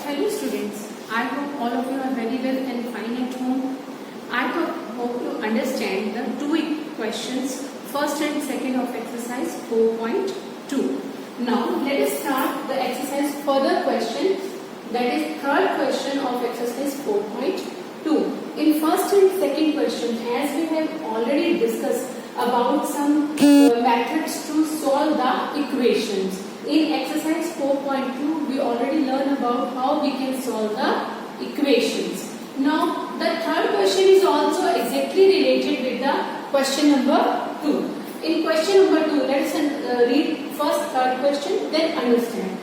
Hello students, I hope all of you are very well and fine at home. I hope you understand the two questions, first and second of exercise 4.2. Now let us start the exercise further question, that is third question of exercise 4.2. In first and second question, as we have already discussed about some methods to solve the equations. In exercise 4.2, we already learned about how we can solve the equations. Now, the third question is also exactly related with the question number 2. In question number 2, let us read first third question, then understand.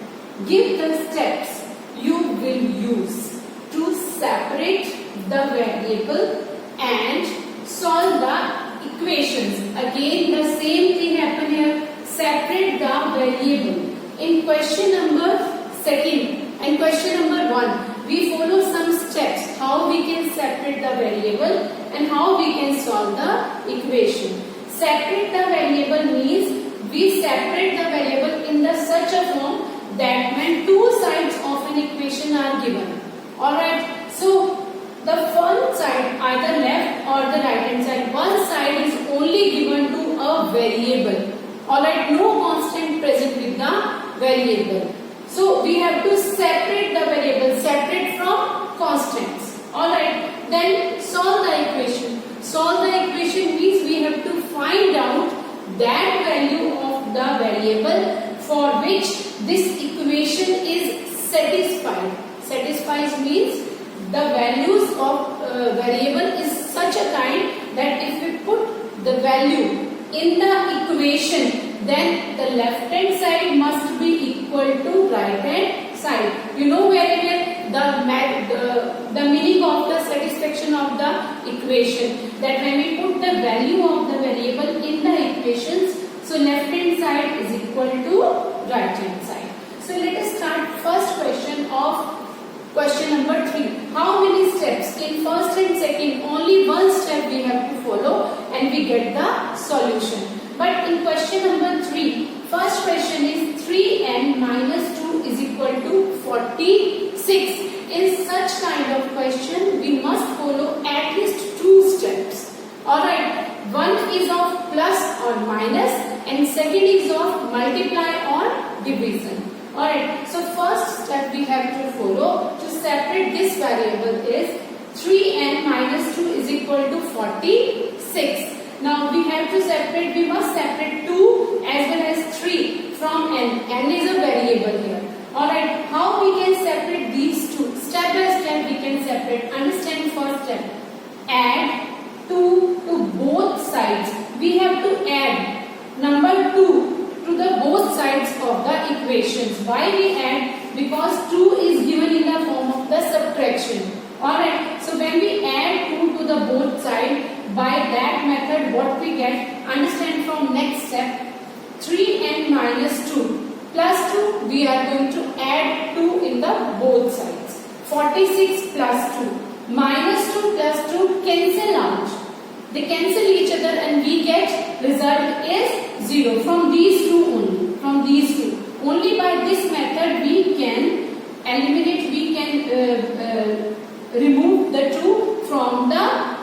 Give the steps you will use to separate the variable and solve the equations. Again, the same thing happen here. Separate the variable. In question number second and question number 1, we follow some steps how we can separate the variable and how we can solve the equation. Separate the variable means we separate the variable in the such a form that when two sides of an equation are given. Alright, so the one side, either left or the right hand side, one side is only given to a variable. Alright, no constant present with the variable. So we have to separate the variable, separate from constants. Alright, then solve the equation. Solve the equation means we have to find out that value of the variable for which this equation is satisfied. Satisfies means the values of variable is such a kind that if we put the value in the equation, then the left hand side must be equal to right hand side. You know very well the meaning of the satisfaction of the equation, that when we put the value of the variable in the equations, so left hand side is equal to right hand side. So let us start first question of question number 3. How many steps? In first and second, only one step we have to follow and we get the solution. But in question number 3, first question is 3n minus 2 is equal to 46. In such kind of question, we must follow at least 2 steps. Alright, one is of plus or minus and second is of multiply or division. Alright, so first step we have to follow to separate this variable is 3n minus 2 is equal to 46. Now we have to separate, we must separate 2 as well as 3 from n. N is a variable here. Alright, how we can separate these two? Step by step we can separate. Understand first step. Add 2 to both sides. We have to add number 2 to the both sides of the equations. Why we add? Because 2 is given in the form of the subtraction. Alright, so when we add 2 to the both sides, by that method what we get, understand from next step, 3n minus 2 plus 2, we are going to add 2 in the both sides. 46 plus 2 minus 2 plus 2 cancel out. They cancel each other and we get result is 0 from these two only. From these two. Only by this method we can eliminate, we can remove the 2 from the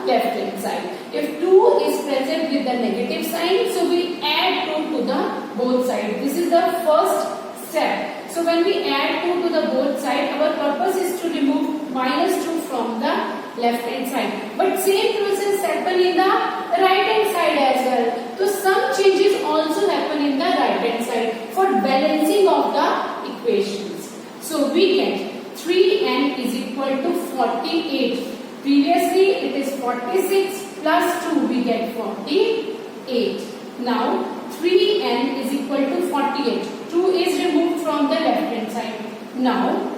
left hand side. If 2 is present with the negative sign, so we add 2 to the both sides. This is the first step. So when we add 2 to the both sides, our purpose is to remove minus 2 from the left hand side. But same process happen in the right hand side as well. So some changes also happen in the right hand side for balancing of the equations. So we get 3n is equal to 48. Previously it is 46 plus 2 we get 48. Now 3n is equal to 48. 2 is removed from the left hand side. Now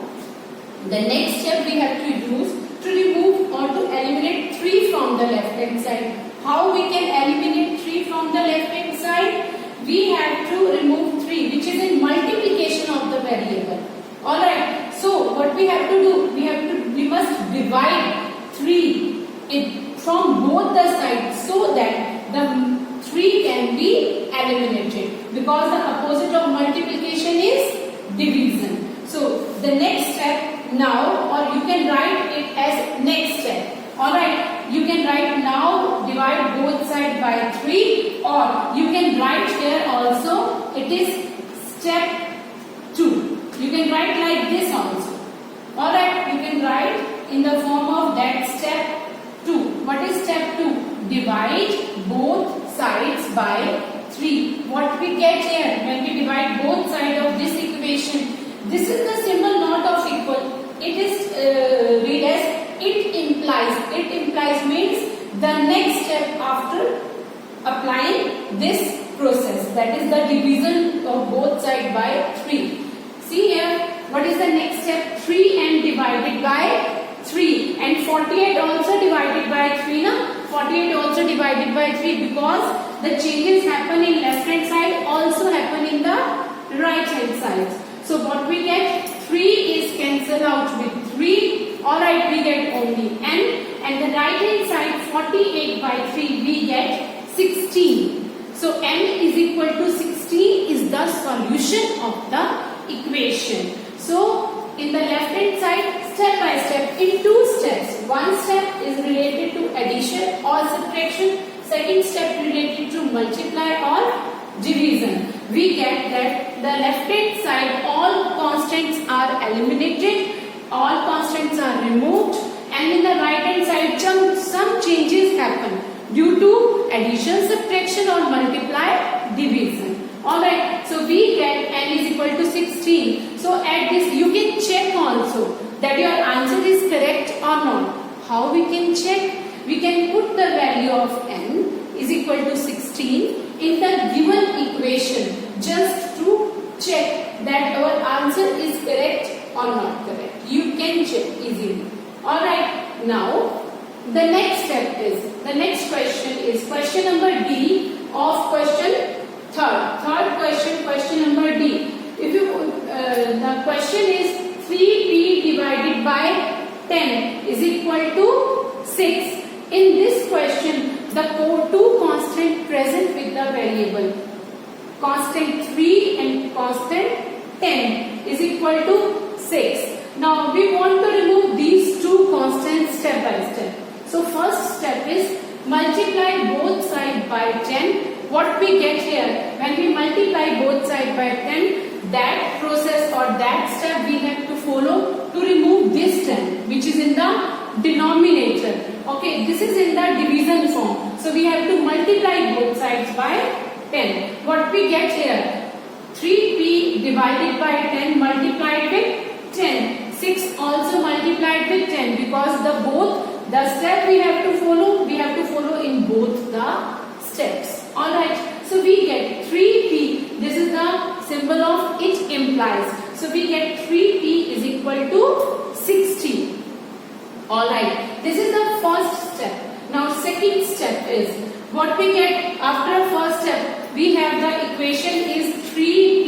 the next step we have to use to remove or to eliminate 3 from the left hand side. How we can eliminate 3 from the left hand side? We have to remove 3 which is in multiplication of the variable. Alright, so what we have to do? We must divide 3 from both the sides so that the 3 can be eliminated, because the opposite of multiplication is division. So the next step now, or you can write it as next step. Alright, you can write now, divide both sides by 3, or you can write here also, it is step 2. You can write like this also. Alright, you can write in the form of that step 2. What is step 2? Divide both sides by 3. What we get here when we divide both sides of this equation? This is the symbol not of equal. It is read as it implies. It implies means the next step after applying this process. That is the division of both sides by 3. See here, what is the next step? 3 and divided by 3. And 48 also divided by 3. Na? 48 also divided by 3 because the changes happen in left hand side also happen in the right hand side. So what we get? 3 is cancelled out with 3. Alright, we get only n. And the right hand side 48 by 3 we get 16. So n is equal to 16 is the solution of the equation. So in the left hand side, step by step, in 2 steps. One step is related to addition or subtraction. Second step related to multiply or division. We get that the left hand side all constants are eliminated, all constants are removed, and in the right hand side some changes happen due to addition, subtraction or multiply, division. Alright, so we get n is equal to 16. So at this you can check also that your answer is correct or not. How we can check? We can put the value of n is equal to 16 in the given equation just to check that our answer is correct or not correct. You can check easily. Alright, now the next step is, the next question is question number D of question third question, question number D. If you the question is 3p divided by 10 is equal to 6. In this question, the two constants present with the variable, constant 3 and constant 10 is equal to 6. Now we want to remove these two constants step by step. So first step is multiply both sides by 10. What we get here, when we multiply both sides by 10, that process or that step we have to follow to remove this 10 which is in the denominator. Okay, this is in the division form. So we have to multiply both sides by 10. What we get here? 3p divided by 10 multiplied with 10. 6 also multiplied with 10 because the step we have to follow in both the steps. Alright, so we get 3p. This is the symbol of it implies. So we get 3p is equal to 60. Alright, this is the first step. Now second step is, what we get after first step, we have the equation is 3p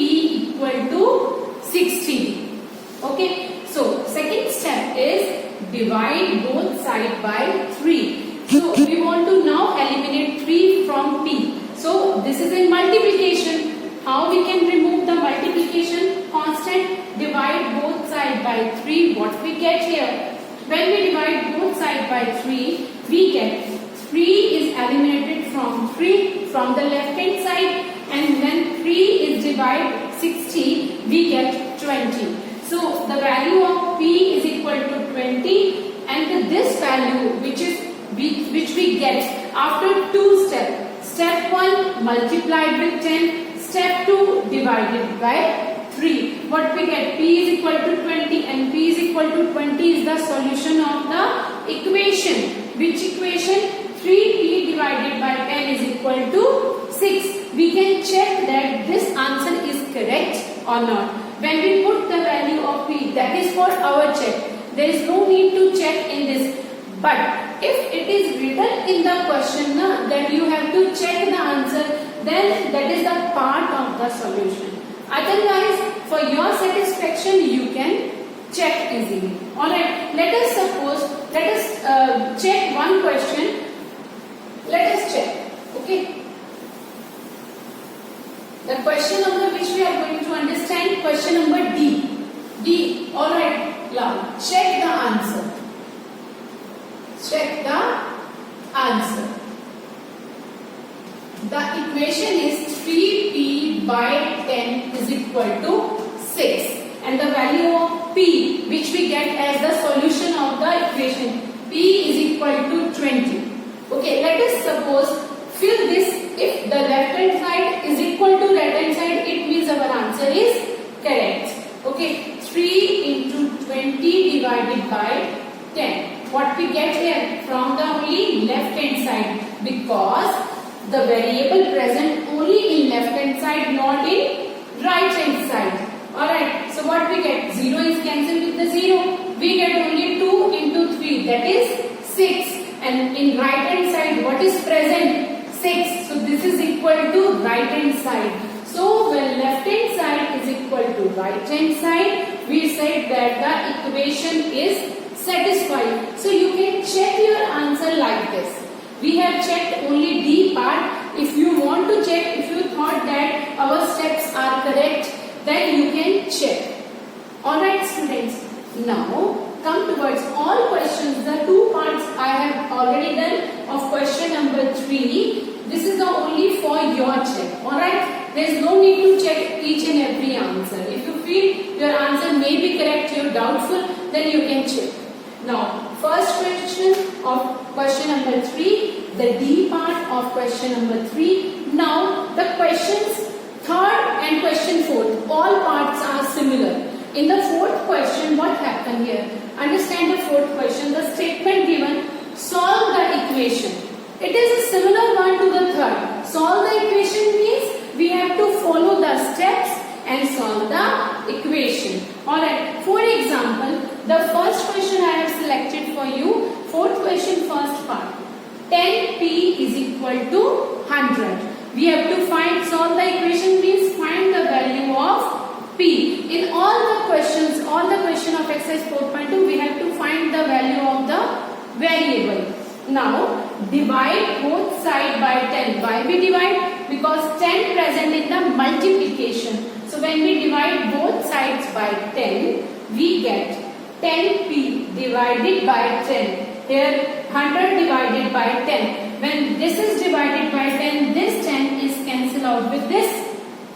equal to 60. Okay, so second step is divide both sides by 3. So we want to now eliminate 3 from p. So this is in multiplication. How we can remove the multiplication constant? Divide both sides by 3. What we get here? When we divide both sides by 3, we get 3 is eliminated from 3 from the left hand side, and when 3 is divided 60, we get 20. So the value of p is equal to 20, and this value which we get after two steps. Step 1 multiplied with 10, step 2 divided by 3. What we get? P is equal to 20 and P is equal to 20 is the solution of the equation. Which equation? 3P divided by 10 is equal to 6. We can check that this answer is correct or not. When we put the value of P, that is for our check. There is no need to check in this. But if it is written in the question that you have to check the answer, then that is the part of the solution. Otherwise, for your satisfaction, you can check easily. Alright, let us check one question. Let us check. Okay. The question number which we are going to understand, question number D. D. Alright, now check the answer. Check the answer. The equation is 3p by 10 is equal to 6. And the value of p, which we get as the solution of the equation, p is equal to 20. Okay, let us suppose fill this. If the left hand side is equal to right hand side, it means our answer is correct. Okay, 3 into 20 divided by 10. What we get here from the only left hand side, because the variable present only in left hand side, not in right hand side. Alright, so what we get? 0 is cancelled with the 0. We get only 2 into 3, that is 6. And in right hand side, what is present? 6. So this is equal to right hand side. So when left hand side is equal to right hand side, we said that the equation is satisfied. So you can check your answer like this. We have checked only D part. If you want to check, if you thought that our steps are correct, then you can check. Alright students, now come towards all questions. The two parts I have already done of question number 3. This is the only for your check. Alright, there is no need to check each and every answer. If you feel your answer may be correct, you are doubtful, then you can check. Now, first question of question number 3, the D part of question number 3. Now, the questions third and question 4th, all parts are similar. In the 4th question, what happened here? Understand the 4th question, the statement given, solve the equation. It is a similar one to the third. Solve the equation means we have to follow the steps and solve the equation. Alright, for example, the first question I have selected for you, 4th question, first part. 10p is equal to 100. We have to solve the equation means find the value of p. In all the questions of exercise 4.2, we have to find the value of the variable. Now, divide both sides by 10. Why we divide? Because 10 present in the multiplication. So when we divide both sides by 10, we get 10p divided by 10. Here 100 divided by 10. When this is divided by 10, this 10 is cancelled out with this.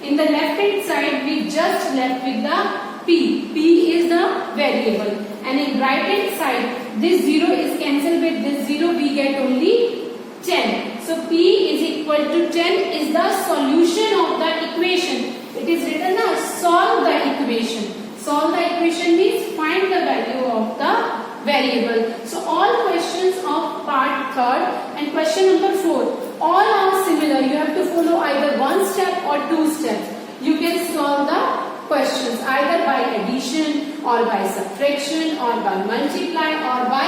In the left hand side, we just left with the p. P is the variable. And in right hand side, this 0 is cancelled with this 0. We get only 10. So p is equal to 10 is the solution of the equation. It is written as solve the equation. Solve the equation means find the value of the variable. So all questions of part 3rd and question number 4, all are similar. You have to follow either one step or 2 steps. You can solve the questions either by addition or by subtraction or by multiply or by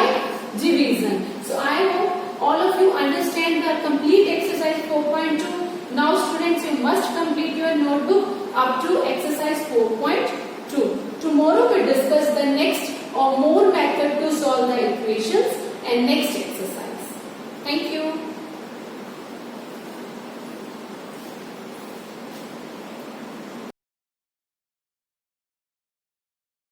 division. So I hope all of you understand the complete exercise 4.2. Now students, you must complete your notebook up to exercise 4.2. Tomorrow we discuss the next or more method to solve the equations and next exercise. Thank you.